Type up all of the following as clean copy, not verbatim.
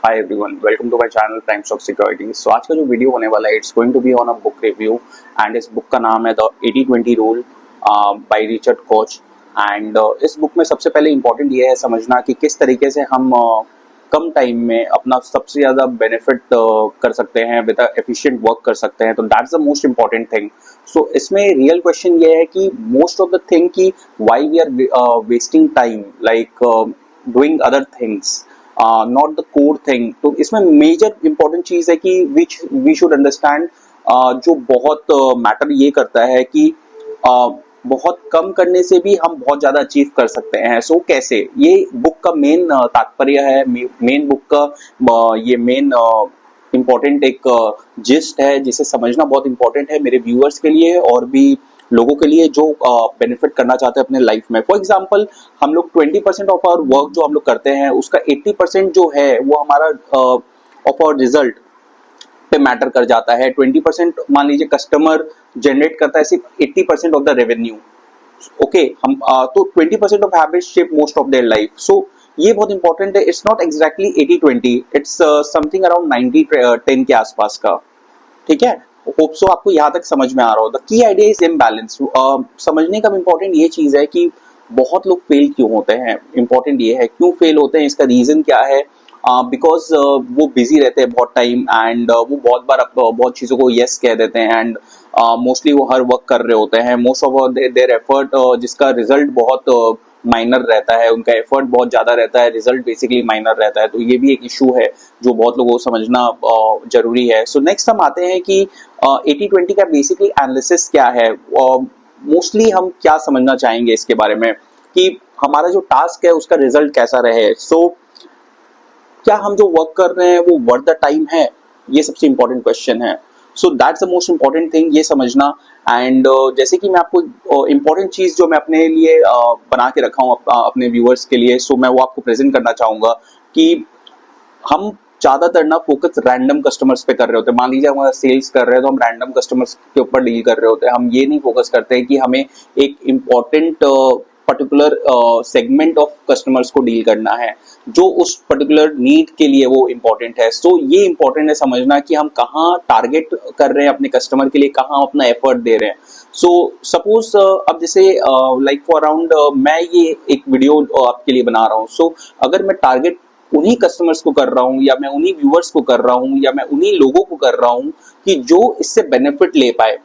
Hi everyone, welcome to my channel prime stock security. So आज का जो video होने वाला है it's going to be on a book review and इस बुक का नाम है the 80-20 rule by Richard Koch. And इस बुक में सबसे पहले इंपॉर्टेंट ये है समझना कि किस तरीके से हम कम टाइम में अपना सबसे ज़्यादा बेनिफिट कर सकते हैं, विद एफिशिएंट वर्क कर सकते हैं। तो that's the most important thing. So इसमें रियल क्वेश्चन ये है कि मोस्ट ऑफ द थिंग कि why we are wasting time like doing other things, not the core thing. तो इसमें मेजर इंपॉर्टेंट चीज है कि विच वी शुड अंडरस्टैंड, जो बहुत मैटर ये करता है कि बहुत कम करने से भी हम बहुत ज्यादा अचीव कर सकते हैं। सो कैसे, ये बुक का मेन तात्पर्य है, मेन बुक का ये मेन इम्पोर्टेंट एक जिस्ट है जिसे समझना बहुत इंपॉर्टेंट है मेरे व्यूअर्स के लिए और भी लोगों के लिए जो बेनिफिट करना चाहते हैं अपने लाइफ में। फॉर एग्जांपल, हम लोग 20% ऑफ आवर वर्क जो हम लोग करते हैं उसका 80% जो है वो हमारा ऑफ आवर रिजल्ट पे मैटर कर जाता है। 20% मान लीजिए कस्टमर जनरेट करता है सिर्फ 80% ऑफ द रेवेन्यू। ओके, हम तो 20% of habit shape most of their life. So ये बहुत इंपॉर्टेंट है। It's not exactly 80-20, it's something around 90-10 के आसपास का। ठीक है, होप सो आपको यहाँ तक समझ में आ रहा हो। The key idea is imbalance. समझने का इम्पोर्टेंट ये चीज है कि बहुत लोग फेल क्यों होते हैं। इंपॉर्टेंट ये है क्यों फेल होते हैं, इसका रीजन क्या है। बिकॉज वो बिजी रहते हैं बहुत टाइम एंड वो बहुत बार बहुत चीज़ों को यस कह देते हैं एंड मोस्टली वो हर वर्क कर रहे होते हैं। मोस्ट ऑफ देयर एफर्ट जिसका रिजल्ट बहुत माइनर रहता है, उनका एफर्ट बहुत ज़्यादा रहता है, रिजल्ट बेसिकली माइनर रहता है। तो ये भी एक इशू है जो बहुत लोगों को समझना जरूरी है। सो नेक्स्ट हम आते हैं कि 80-20 का बेसिकली एनालिसिस क्या है। मोस्टली हम क्या समझना चाहेंगे इसके बारे में कि हमारा जो टास्क है उसका रिजल्ट कैसा रहे। सो क्या हम जो वर्क कर रहे हैं वो वर्थ द टाइम है, ये सबसे इंपॉर्टेंट क्वेश्चन है। So that's the most important thing, ये समझना। एंड जैसे कि मैं आपको इंपॉर्टेंट चीज जो मैं अपने लिए बना के रखा हूँ अपने व्यूअर्स के लिए, सो मैं वो आपको प्रेजेंट करना चाहूंगा कि हम ज्यादातर ना फोकस रैंडम कस्टमर्स पे कर रहे होते हैं। मान लीजिए हम सेल्स कर रहे हैं तो हम रैंडम कस्टमर्स के ऊपर डील कर रहे होते हैं। हम ये नहीं फोकस करते हैं कि हमें एक important particular segment of customers को डील करना है जो उस पर्टिकुलर नीड के लिए वो इम्पोर्टेंट है। सो ये इम्पोर्टेंट है समझना कि हम कहाँ टारगेट कर रहे हैं अपने कस्टमर के लिए, कहाँ अपना एफर्ट दे रहे हैं। सो सपोज अब जैसे लाइक फॉर अराउंड मैं ये एक वीडियो आपके लिए बना रहा हूँ। सो अगर मैं टारगेट उन्हीं कस्टमर्स को कर रहा हूँ या मैं उन्हीं व्यूअर्स को कर रहा हूँ या मैं उन्हीं लोगों को कर रहा हूँ कि जो इससे बेनिफिट ले पाए,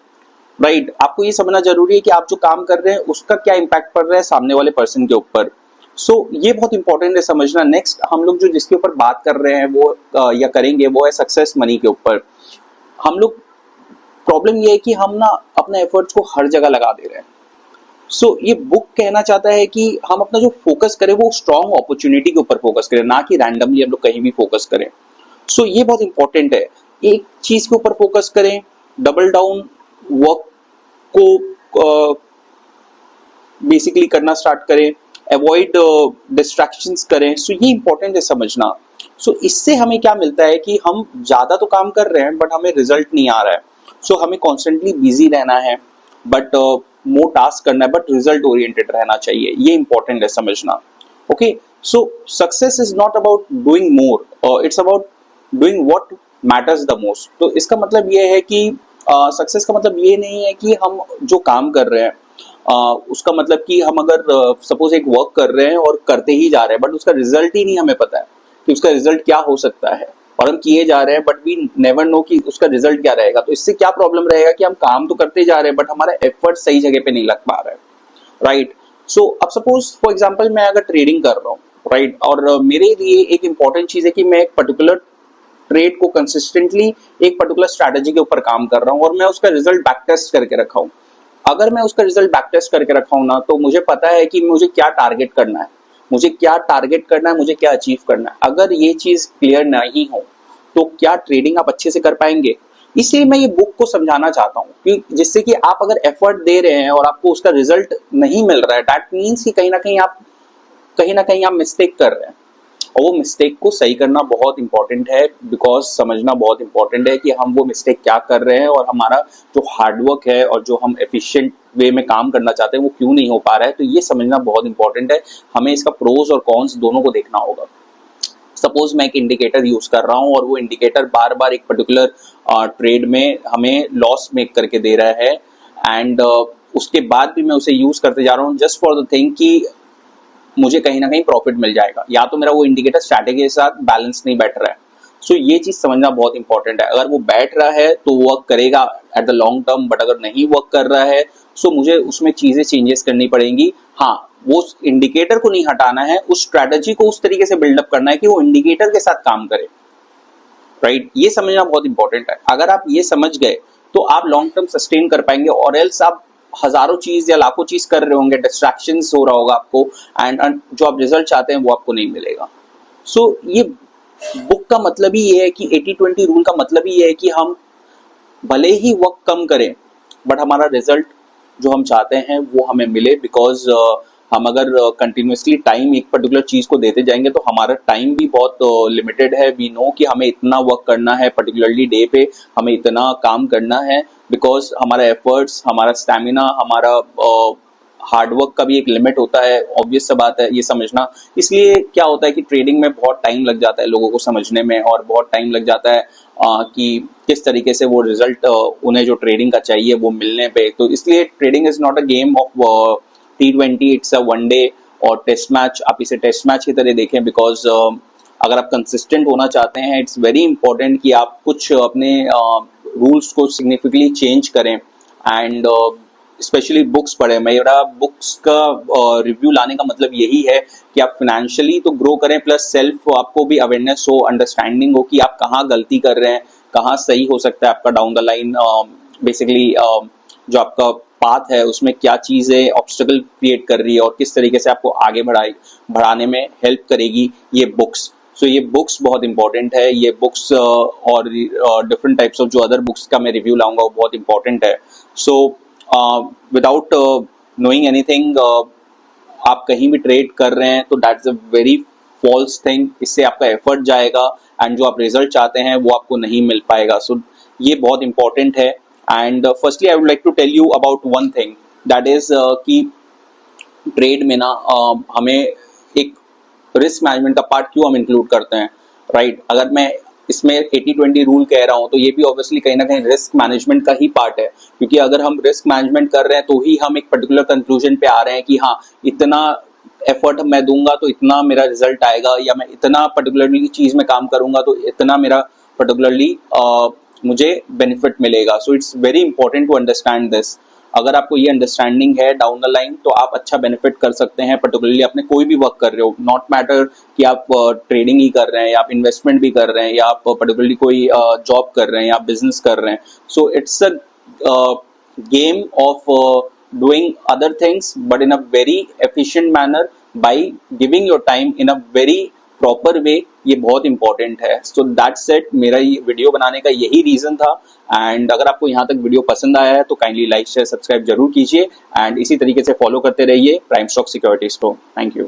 राइट। आपको ये समझना जरूरी है कि आप जो काम कर रहे हैं उसका क्या इम्पैक्ट पड़ रहा है सामने वाले पर्सन के ऊपर। सो ये बहुत इंपॉर्टेंट है समझना। नेक्स्ट हम लोग जो जिसके ऊपर बात कर रहे हैं वो या करेंगे वो है सक्सेस मनी के ऊपर। हम लोग प्रॉब्लम ये है कि हम ना अपने एफर्ट्स को हर जगह लगा दे रहे हैं। सो ये बुक कहना चाहता है कि हम अपना जो फोकस करें वो स्ट्रॉन्ग अपॉर्चुनिटी के ऊपर फोकस करें, ना कि रैंडमली हम लोग कहीं भी फोकस करें। सो ये बहुत इंपॉर्टेंट है। एक चीज के ऊपर फोकस करें, डबल डाउन वर्क को बेसिकली करना स्टार्ट करें, अवॉइड डिस्ट्रैक्शंस करें। सो ये इंपॉर्टेंट है समझना। सो इससे हमें क्या मिलता है कि हम ज्यादा तो काम कर रहे हैं बट हमें रिजल्ट नहीं आ रहा है। सो हमें कॉन्स्टेंटली बिजी रहना है बट मोर टास्क करना है बट रिजल्ट ओरिएंटेड रहना चाहिए। ये इंपॉर्टेंट है समझना। Okay, so success is not about doing more, it's about doing what matters the most. तो इसका मतलब ये है कि सक्सेस का मतलब ये नहीं है कि हम जो काम कर रहे हैं उसका मतलब कि हम अगर सपोज एक वर्क कर रहे हैं और करते ही जा रहे हैं बट उसका रिजल्ट ही नहीं हमें पता है कि उसका रिजल्ट क्या हो सकता है, और हम किए जा रहे हैं बट वी नेवर नो कि उसका रिजल्ट क्या रहेगा। तो इससे क्या प्रॉब्लम रहेगा कि हम काम तो करते जा रहे हैं बट हमारा एफर्ट सही जगह पे नहीं लग पा रहा है, राइट। सो अब सपोज फॉर एग्जाम्पल मैं अगर ट्रेडिंग कर रहा हूँ, राइट, और मेरे लिए एक इंपॉर्टेंट चीज है कि मैं एक पर्टिकुलर ट्रेड को कंसिस्टेंटली एक पर्टिकुलर स्ट्रैटेजी के ऊपर काम कर रहा हूँ और मैं उसका रिजल्ट बैक टेस्ट करके रखा हूँ। अगर मैं उसका रिजल्ट बैक टेस्ट करके रखा हूँ ना तो मुझे पता है कि मुझे क्या टारगेट करना है, मुझे क्या टारगेट करना है, मुझे क्या अचीव करना है। अगर ये चीज क्लियर नहीं हो तो क्या ट्रेडिंग आप अच्छे से कर पाएंगे। इसलिए मैं ये बुक को समझाना चाहता हूँ कि जिससे कि आप अगर एफर्ट दे रहे हैं और आपको उसका रिजल्ट नहीं मिल रहा है, दैट मीन्स कि कहीं ना कहीं आप मिस्टेक कर रहे हैं और वो मिस्टेक को सही करना बहुत इंपॉर्टेंट है। बिकॉज समझना बहुत इंपॉर्टेंट है कि हम वो मिस्टेक क्या कर रहे हैं और हमारा जो हार्डवर्क है और जो हम एफिशिएंट वे में काम करना चाहते हैं वो क्यों नहीं हो पा रहा है। तो ये समझना बहुत इंपॉर्टेंट है। हमें इसका प्रोज और कॉन्स दोनों को देखना होगा। सपोज मैं एक इंडिकेटर यूज कर रहा हूं और वो इंडिकेटर बार बार एक पर्टिकुलर ट्रेड में हमें लॉस मेक करके दे रहा है, एंड उसके बाद भी मैं उसे यूज करते जा रहा हूँ जस्ट फॉर द थिंग कि मुझे कहीं ना कहीं प्रॉफिट मिल जाएगा, या तो मेरा वो इंडिकेटर स्ट्रैटेजी के साथ बैलेंस नहीं बैठ रहा है। सो ये चीज समझना बहुत इंपॉर्टेंट है। अगर वो बैठ रहा है तो वर्क करेगा at the long term, but अगर नहीं वर्क कर रहा है सो मुझे उसमें चीजें चेंजेस करनी पड़ेंगी। हाँ, वो इंडिकेटर को नहीं हटाना है, उस स्ट्रैटेजी को उस तरीके से बिल्डअप करना है कि वो इंडिकेटर के साथ काम करे, राइट? ये समझना बहुत इंपॉर्टेंट है। अगर आप ये समझ गए तो आप लॉन्ग टर्म सस्टेन कर पाएंगे, और एल्स आप हजारों चीज या लाखों चीज कर रहे होंगे, डिस्ट्रैक्शंस हो रहा होगा आपको, एंड जो आप रिजल्ट चाहते हैं वो आपको नहीं मिलेगा। सो ये बुक का मतलब ही ये है कि 80-20 रूल का मतलब ही ये है कि हम भले ही वक्त कम करें बट हमारा रिजल्ट जो हम चाहते हैं वो हमें मिले, बिकॉज हम अगर कंटिन्यूसली टाइम एक पर्टिकुलर चीज को देते जाएंगे तो हमारा टाइम भी बहुत लिमिटेड है। वी नो कि हमें इतना वर्क करना है, पर्टिकुलरली डे पे हमें इतना काम करना है, बिकॉज हमारा एफर्ट्स, हमारा स्टैमिना, हमारा हार्डवर्क का भी एक लिमिट होता है। ऑब्वियस सा बात है ये समझना। इसलिए क्या होता है कि ट्रेडिंग में बहुत टाइम लग जाता है लोगों को समझने में, और बहुत टाइम लग जाता है कि किस तरीके से वो रिजल्ट उन्हें जो ट्रेडिंग का चाहिए वो मिलने पे। तो इसलिए trading is not a game of T20, it's a one day और टेस्ट मैच। आप इसे टेस्ट मैच की तरह देखें, बिकॉज अगर आप कंसिस्टेंट होना चाहते हैं इट्स वेरी इंपॉर्टेंट कि आप कुछ अपने रूल्स को सिग्निफिकेंटली चेंज करें, एंड स्पेशली बुक्स पढ़ें। मेरा बुक्स का रिव्यू लाने का मतलब यही है कि आप फाइनेंशियली तो ग्रो करें, प्लस सेल्फ आपको भी अवेयरनेस हो, अंडरस्टैंडिंग हो कि आप कहाँ गलती कर रहे हैं, कहाँ सही हो सकता है आपका डाउन द लाइन। बेसिकली जो आपका पाथ है उसमें क्या चीजें ऑब्स्टेकल क्रिएट कर रही है और किस तरीके से आपको आगे बढ़ाने में हेल्प करेगी ये बुक्स। सो ये बुक्स बहुत इंपॉर्टेंट है। ये बुक्स और डिफरेंट टाइप्स ऑफ जो अदर बुक्स का मैं रिव्यू लाऊंगा वो बहुत इंपॉर्टेंट है। सो विदाउट नोइंग एनीथिंग आप कहीं भी ट्रेड कर रहे हैं तो that's a very false thing. इससे आपका एफर्ट जाएगा एंड जो आप रिजल्ट चाहते हैं वो आपको नहीं मिल पाएगा। सो ये बहुत इंपॉर्टेंट है। And firstly I would like to tell you about one thing, that is कि ट्रेड में ना हमें एक रिस्क मैनेजमेंट का पार्ट क्यों हम इंक्लूड करते हैं, राइट? अगर मैं इसमें 80-20 रूल कह रहा हूं तो ये भी ऑब्वियसली कहीं ना कहीं रिस्क मैनेजमेंट का ही पार्ट है, क्योंकि अगर हम रिस्क मैनेजमेंट कर रहे हैं तो ही हम एक पर्टिकुलर कंक्लूजन पे आ रहे हैं कि हाँ, इतना एफर्ट मैं दूंगा तो इतना मेरा रिजल्ट आएगा, या मैं इतना पर्टिकुलरली चीज में काम करूंगा तो इतना मेरा पर्टिकुलरली मुझे बेनिफिट मिलेगा। So it's very important to understand this. अगर आपको ये अंडरस्टैंडिंग है डाउन द लाइन तो आप अच्छा बेनिफिट कर सकते हैं, पर्टिकुलरली आपने कोई भी वर्क कर रहे हो, नॉट मैटर कि आप ट्रेडिंग ही कर रहे हैं या आप इन्वेस्टमेंट भी कर रहे हैं या आप पर्टिकुलरली कोई जॉब कर रहे हैं या बिजनेस कर रहे हैं। So it's a game of doing other things but in a very efficient manner by giving your time in a very proper way. ये बहुत इंपॉर्टेंट है। So that's it. मेरा ये वीडियो बनाने का यही रीजन था। एंड अगर आपको यहाँ तक वीडियो पसंद आया है तो काइंडली लाइक शेयर सब्सक्राइब जरूर कीजिए, एंड इसी तरीके से फॉलो करते रहिए प्राइम स्टॉक सिक्योरिटीज को। Thank you.